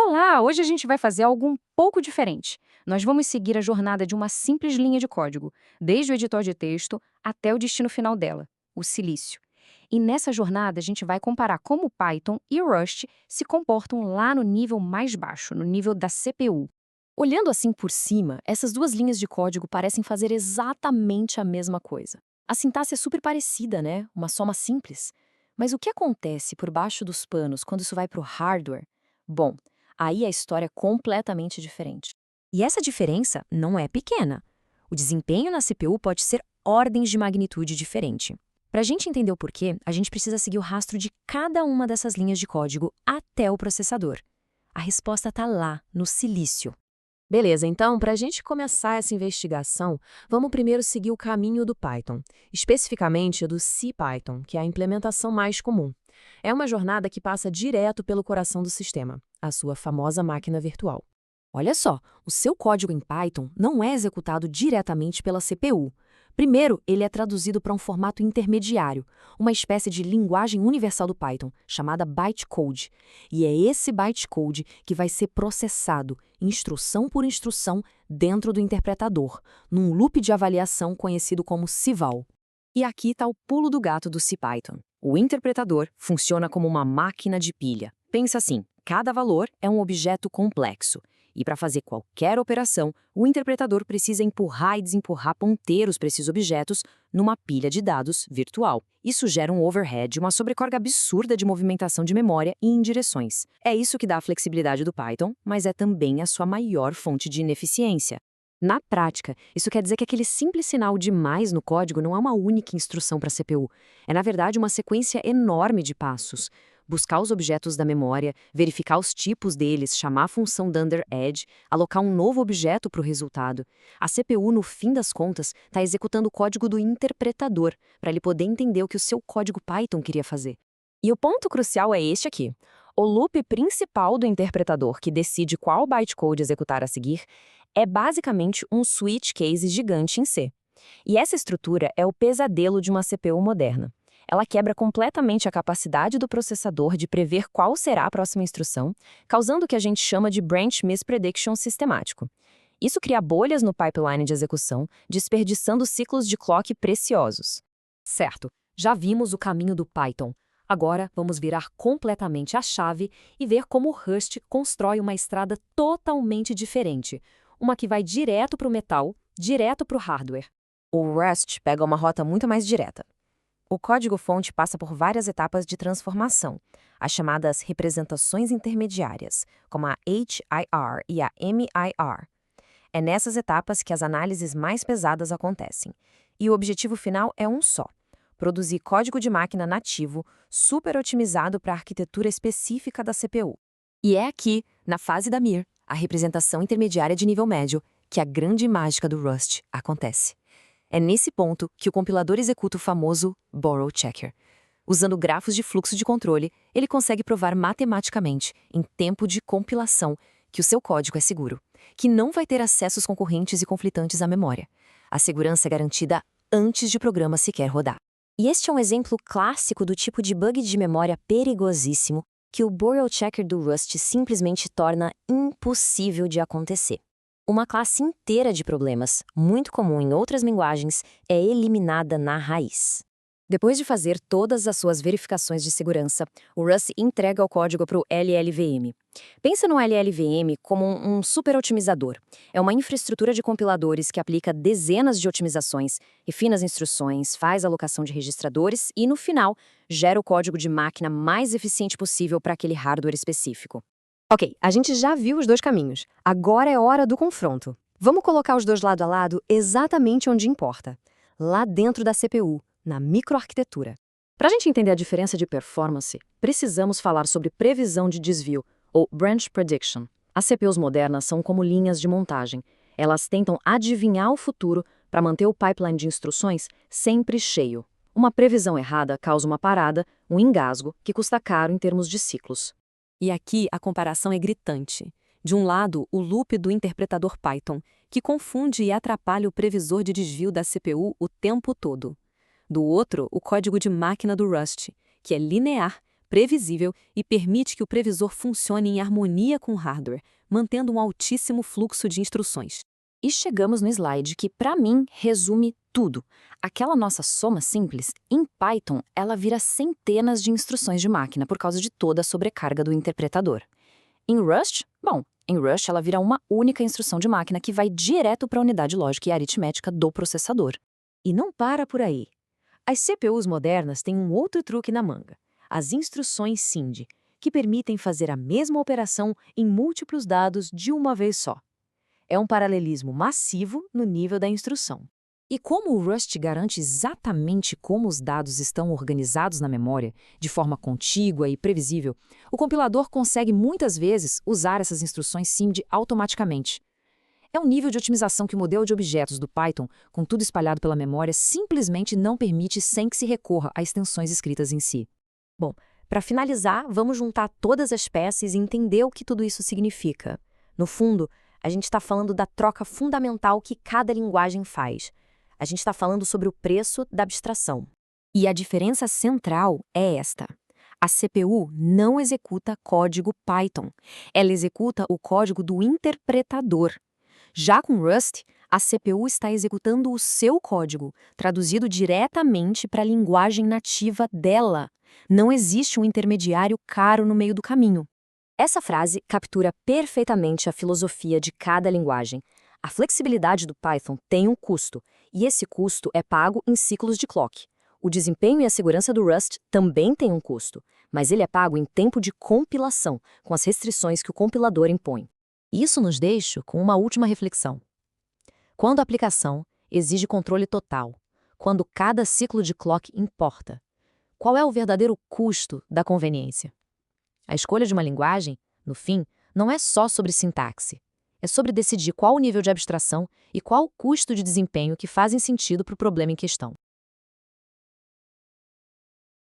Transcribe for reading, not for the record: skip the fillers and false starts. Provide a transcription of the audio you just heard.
Olá, hoje a gente vai fazer algo um pouco diferente. Nós vamos seguir a jornada de uma simples linha de código, desde o editor de texto até o destino final dela, o silício. E nessa jornada a gente vai comparar como o Python e o Rust se comportam lá no nível mais baixo, no nível da CPU. Olhando assim por cima, essas duas linhas de código parecem fazer exatamente a mesma coisa. A sintaxe é super parecida, né? Uma soma simples. Mas o que acontece por baixo dos panos quando isso vai para o hardware? Bom, aí a história é completamente diferente. E essa diferença não é pequena. O desempenho na CPU pode ser ordens de magnitude diferente. Para a gente entender o porquê, a gente precisa seguir o rastro de cada uma dessas linhas de código até o processador. A resposta está lá, no silício. Beleza, então, para a gente começar essa investigação, vamos primeiro seguir o caminho do Python, especificamente do CPython, que é a implementação mais comum. É uma jornada que passa direto pelo coração do sistema, a sua famosa máquina virtual. Olha só, o seu código em Python não é executado diretamente pela CPU. Primeiro, ele é traduzido para um formato intermediário, uma espécie de linguagem universal do Python, chamada bytecode. E é esse bytecode que vai ser processado, instrução por instrução, dentro do interpretador, num loop de avaliação conhecido como CIVAL. E aqui está o pulo do gato do CPython. O interpretador funciona como uma máquina de pilha. Pensa assim, cada valor é um objeto complexo. E para fazer qualquer operação, o interpretador precisa empurrar e desempurrar ponteiros para esses objetos numa pilha de dados virtual. Isso gera um overhead, uma sobrecarga absurda de movimentação de memória e em direções. É isso que dá a flexibilidade do Python, mas é também a sua maior fonte de ineficiência. Na prática, isso quer dizer que aquele simples sinal de mais no código não é uma única instrução para a CPU. É, na verdade, uma sequência enorme de passos. Buscar os objetos da memória, verificar os tipos deles, chamar a função dunderEdge, alocar um novo objeto para o resultado. A CPU, no fim das contas, está executando o código do interpretador, para ele poder entender o que o seu código Python queria fazer. E o ponto crucial é este aqui. O loop principal do interpretador, que decide qual bytecode executar a seguir, é basicamente um switch case gigante em C. E essa estrutura é o pesadelo de uma CPU moderna. Ela quebra completamente a capacidade do processador de prever qual será a próxima instrução, causando o que a gente chama de branch misprediction sistemático. Isso cria bolhas no pipeline de execução, desperdiçando ciclos de clock preciosos. Certo, já vimos o caminho do Python. Agora vamos virar completamente a chave e ver como o Rust constrói uma estrada totalmente diferente, uma que vai direto para o metal, direto para o hardware. O Rust pega uma rota muito mais direta. O código-fonte passa por várias etapas de transformação, as chamadas representações intermediárias, como a HIR e a MIR. É nessas etapas que as análises mais pesadas acontecem. E o objetivo final é um só: produzir código de máquina nativo, super otimizado para a arquitetura específica da CPU. E é aqui, na fase da MIR, a representação intermediária de nível médio, que a grande mágica do Rust acontece. É nesse ponto que o compilador executa o famoso borrow checker. Usando grafos de fluxo de controle, ele consegue provar matematicamente, em tempo de compilação, que o seu código é seguro, que não vai ter acessos concorrentes e conflitantes à memória. A segurança é garantida antes de o programa sequer rodar. E este é um exemplo clássico do tipo de bug de memória perigosíssimo que o borrow checker do Rust simplesmente torna impossível de acontecer. Uma classe inteira de problemas, muito comum em outras linguagens, é eliminada na raiz. Depois de fazer todas as suas verificações de segurança, o Rust entrega o código para o LLVM. Pensa no LLVM como um super otimizador. É uma infraestrutura de compiladores que aplica dezenas de otimizações, refina as instruções, faz a alocação de registradores e, no final, gera o código de máquina mais eficiente possível para aquele hardware específico. Ok, a gente já viu os dois caminhos. Agora é hora do confronto. Vamos colocar os dois lado a lado exatamente onde importa. Lá dentro da CPU, na microarquitetura. Para a gente entender a diferença de performance, precisamos falar sobre previsão de desvio, ou branch prediction. As CPUs modernas são como linhas de montagem. Elas tentam adivinhar o futuro para manter o pipeline de instruções sempre cheio. Uma previsão errada causa uma parada, um engasgo, que custa caro em termos de ciclos. E aqui a comparação é gritante. De um lado, o loop do interpretador Python, que confunde e atrapalha o previsor de desvio da CPU o tempo todo. Do outro, o código de máquina do Rust, que é linear, previsível e permite que o previsor funcione em harmonia com o hardware, mantendo um altíssimo fluxo de instruções. E chegamos no slide que, para mim, resume tudo. Aquela nossa soma simples, em Python, ela vira centenas de instruções de máquina por causa de toda a sobrecarga do interpretador. Em Rust, em Rust ela vira uma única instrução de máquina que vai direto para a unidade lógica e aritmética do processador. E não para por aí. As CPUs modernas têm um outro truque na manga: as instruções SIND, que permitem fazer a mesma operação em múltiplos dados de uma vez só. É um paralelismo massivo no nível da instrução. E como o Rust garante exatamente como os dados estão organizados na memória, de forma contígua e previsível, o compilador consegue muitas vezes usar essas instruções SIMD automaticamente. É um nível de otimização que o modelo de objetos do Python, com tudo espalhado pela memória, simplesmente não permite sem que se recorra a extensões escritas em si. Bom, para finalizar, vamos juntar todas as peças e entender o que tudo isso significa. No fundo, a gente está falando da troca fundamental que cada linguagem faz. A gente está falando sobre o preço da abstração. E a diferença central é esta: a CPU não executa código Python, ela executa o código do interpretador. Já com Rust, a CPU está executando o seu código, traduzido diretamente para a linguagem nativa dela. Não existe um intermediário caro no meio do caminho. Essa frase captura perfeitamente a filosofia de cada linguagem. A flexibilidade do Python tem um custo, e esse custo é pago em ciclos de clock. O desempenho e a segurança do Rust também têm um custo, mas ele é pago em tempo de compilação, com as restrições que o compilador impõe. Isso nos deixa com uma última reflexão. Quando a aplicação exige controle total, quando cada ciclo de clock importa, qual é o verdadeiro custo da conveniência? A escolha de uma linguagem, no fim, não é só sobre sintaxe. É sobre decidir qual o nível de abstração e qual o custo de desempenho que fazem sentido para o problema em questão.